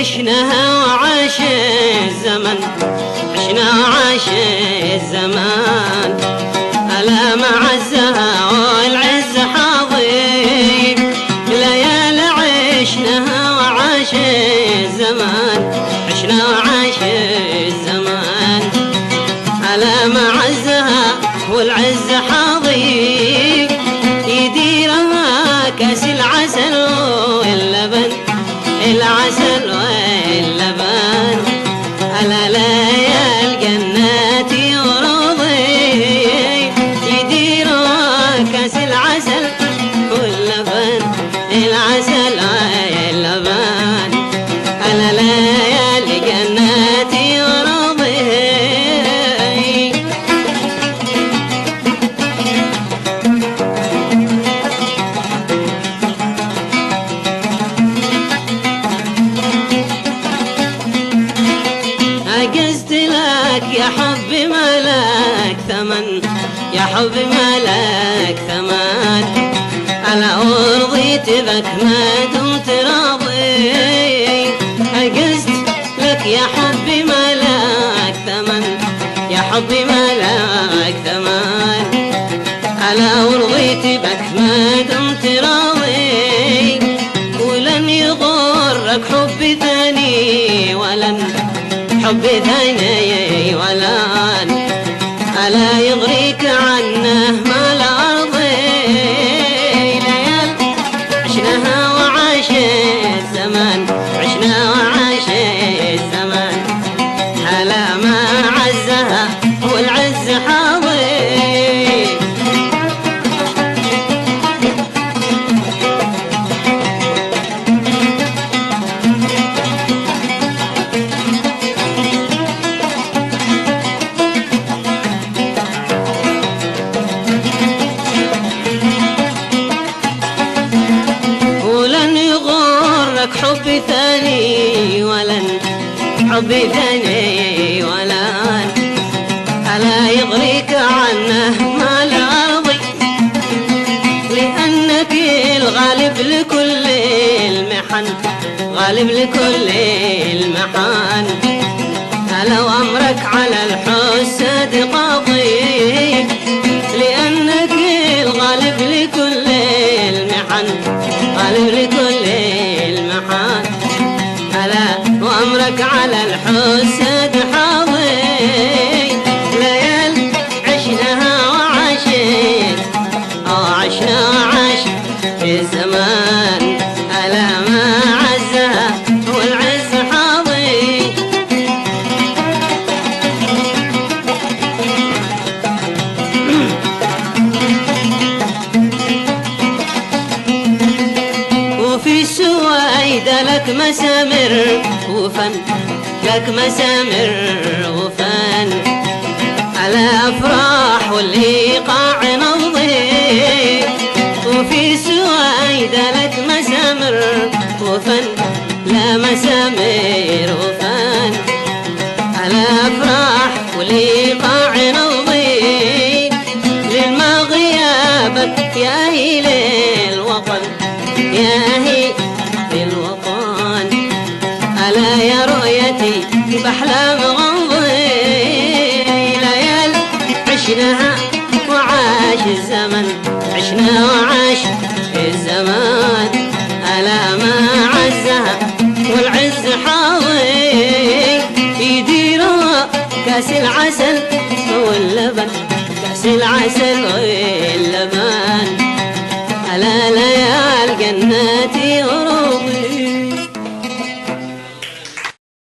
عشناها وعاش الزمن، عشنا وعاش الزمان، ألا معزها والعز حاضر، ليالي عشناها وعاش الزمان، عشنا وعاش الزمان، ألا معزها والعز حاضر، يديرها كاس العسل واللبن، العسل واللبن، ألا ليالي الجنات ورضي، يديرها كاس العسل واللبن، العسل واللبن، ألا ليالي الجنات ورضي. عجزت لك يا حبي ما لك ثمن، يا حبي ما لك ثمن، أنا رضيت بك ما دمت راضي، عجزت لك يا حبي ما لك ثمن، يا حبي ما لك ثمن، أنا رضيت بك ما دمت راضي، ولن يغرك حبي ثاني ولن حبي ثاني ولان، ألا يغريك عنه ما الأرضي، ليال عشناها وعاش الزمان، عشنا وعاش الزمان، ألا ما عزها والعز حاضر. حبي ثاني ولن حبي ثاني ولن، ألا يغريك عنه ما الأرضي، لأنك الغالب لكل المحن، غالب لكل المحن، ألا أمرك على الحسد قاضي، لأنك الغالب لكل المحن، غالب لكل المحن، ألا وأمرك على الحسد حاضر، ليال عشناها وعاشت عشنا وعاش في الزمان، ألا ما عزها والعز حاضر. وفي سويدة لك مسامر وفن، لك مسامر وفن، على أفراح والإيقاع نوضي، وفي سويدة لك مسامر وفن، لا مسامر وفن، على أفراح والإيقاع نوضي، للما غيابك يا هي للوطن، يا هي للوطن، ألا يا رؤيتي بأحلام غمضي، ليال عشناها وعاش الزمن، عشنا وعاش الزمان، ألا ما عزها والعز حاضر، يديرها كاس العسل واللبن، كاس العسل واللبن، ألا ليال جناتي غروبي.